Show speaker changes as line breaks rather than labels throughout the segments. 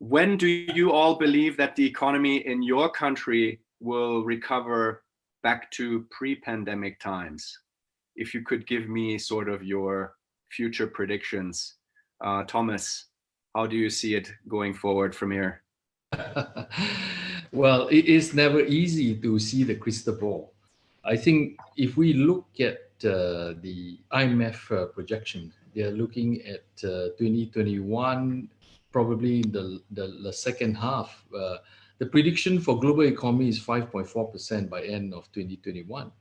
when do you all believe that the economy in your country will recover back to pre-pandemic times? If you could give me sort of your future predictions. Thomas, how do you see it going forward from here?
Well, it is never easy to see the crystal ball. I think if we look at the IMF projection, they are looking at 2021, probably the second half. The prediction for global economy is 5.4% by end of 2021.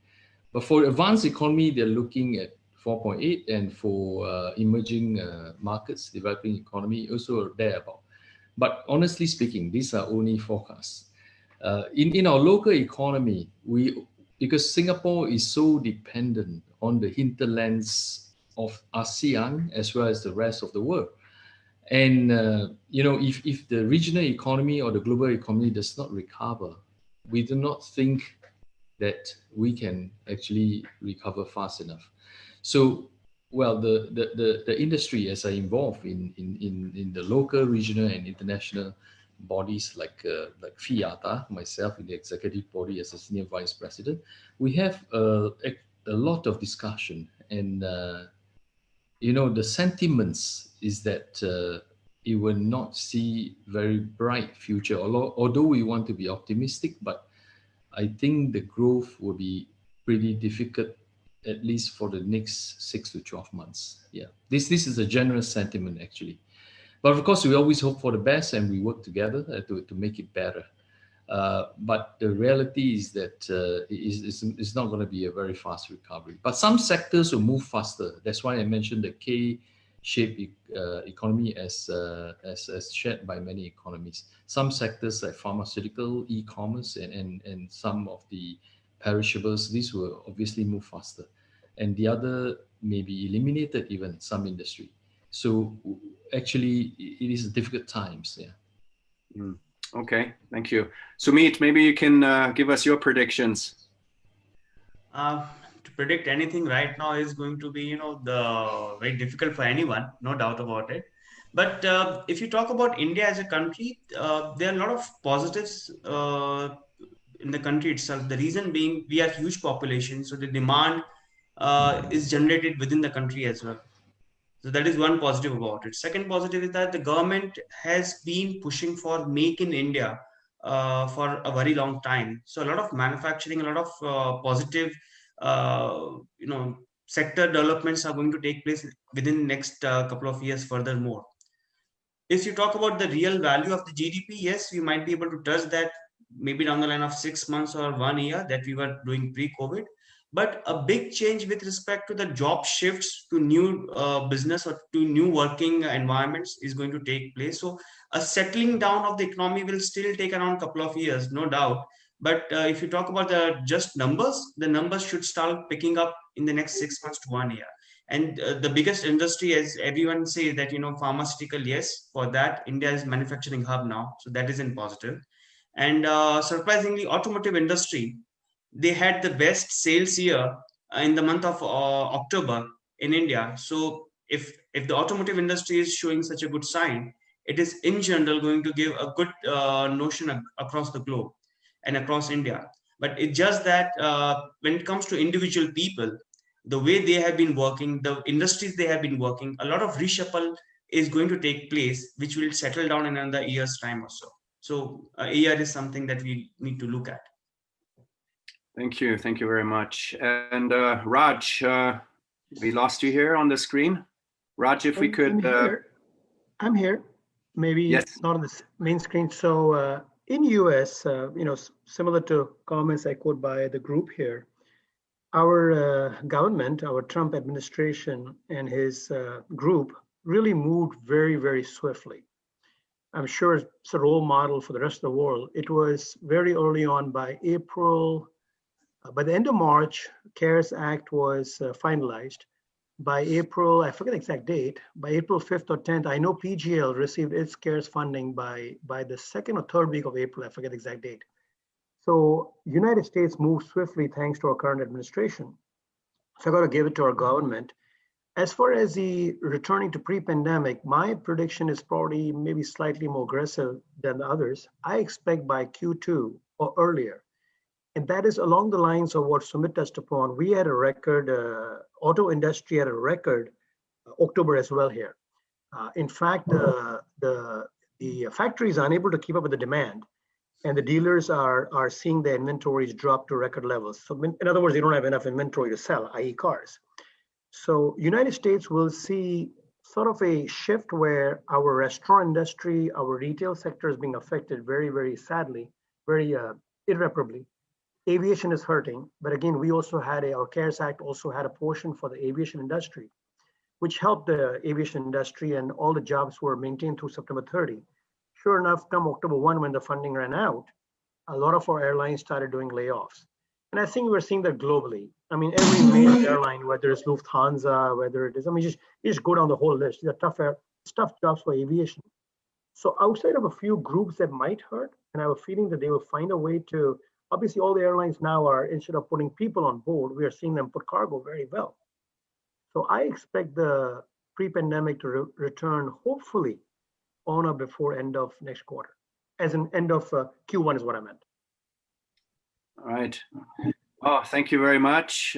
But for advanced economy, they're looking at 4.8, and for emerging markets, developing economy, also thereabout. But honestly speaking, these are only forecasts. In our local economy, because Singapore is so dependent on the hinterlands of ASEAN as well as the rest of the world. And if the regional economy or the global economy does not recover, we do not think that we can actually recover fast enough. So, well, the industry, as I involve in the local, regional, and international bodies like FIATA, myself in the executive body as a senior vice president, we have a lot of discussion, and the sentiments is that it will not see very bright future. Although we want to be optimistic, but I think the growth will be pretty difficult, at least for the next 6 to 12 months. Yeah, this is a general sentiment actually. But of course, we always hope for the best and we work together to make it better. But the reality is that it's not going to be a very fast recovery. But some sectors will move faster. That's why I mentioned the K-shaped economy as shared by many economies. Some sectors like pharmaceutical, e-commerce, and some of the perishables, these will obviously move faster. And the other may be eliminated even, some industry. So actually, it is difficult times. Yeah.
Mm. Okay, thank you. Sumit, maybe you can give us your predictions.
To predict anything right now is going to be, very difficult for anyone, no doubt about it. But if you talk about India as a country, there are a lot of positives in the country itself. The reason being, we are huge population, so the demand is generated within the country as well. So that is one positive about it. Second positive is that the government has been pushing for Make in India for a very long time. So a lot of manufacturing, a lot of positive, sector developments are going to take place within the next couple of years furthermore. If you talk about the real value of the GDP, yes, we might be able to touch that maybe down the line of 6 months or 1 year that we were doing pre-COVID. But a big change with respect to the job shifts to new business or to new working environments is going to take place. So a settling down of the economy will still take around a couple of years, no doubt. But if you talk about the just numbers, the numbers should start picking up in the next 6 months to 1 year. And the biggest industry, as everyone says, that pharmaceutical, yes, for that India is manufacturing hub now, so that is in positive. And surprisingly, automotive industry, they had the best sales year in the month of October in India. So if the automotive industry is showing such a good sign, it is in general going to give a good notion across the globe and across India. But it's just that when it comes to individual people, the way they have been working, the industries they have been working, a lot of reshuffle is going to take place, which will settle down in another year's time or so. So a year is something that we need to look at.
Thank you very much. And Raj, we lost you here on the screen. Raj, if we could.
I'm here. Maybe
yes.
Not on the main screen. So in US, similar to comments echoed by the group here, our government, our Trump administration and his group really moved very, very swiftly. I'm sure it's a role model for the rest of the world. It was very early on by April. By the end of March, CARES Act was finalized. By April, I forget the exact date, by April 5th or 10th, I know PGL received its CARES funding by the second or third week of April, I forget the exact date. So United States moved swiftly thanks to our current administration. So I got to give it to our government. As far as the returning to pre-pandemic, my prediction is probably maybe slightly more aggressive than the others. I expect by Q2 or earlier. And that is along the lines of what Sumit touched upon. We had a record, auto industry had a record October as well here. In fact, the factories are unable to keep up with the demand, and the dealers are seeing the inventories drop to record levels. So in other words, they don't have enough inventory to sell, i.e. cars. So United States will see sort of a shift where our restaurant industry, our retail sector is being affected very, very sadly, very irreparably. Aviation is hurting, but again, we also had our CARES Act also had a portion for the aviation industry, which helped the aviation industry, and all the jobs were maintained through September 30. Sure enough, come October 1, when the funding ran out, a lot of our airlines started doing layoffs. And I think we're seeing that globally. I mean, every major airline, whether it's Lufthansa, whether it is, I mean, you just go down the whole list. These are tough jobs for aviation. So outside of a few groups that might hurt, and I have a feeling that they will find a way to, obviously all the airlines now are, instead of putting people on board, we are seeing them put cargo very well. So I expect the pre-pandemic to return hopefully on or before end of next quarter, as in end of Q1 is what I meant.
All right. Oh, thank you very much.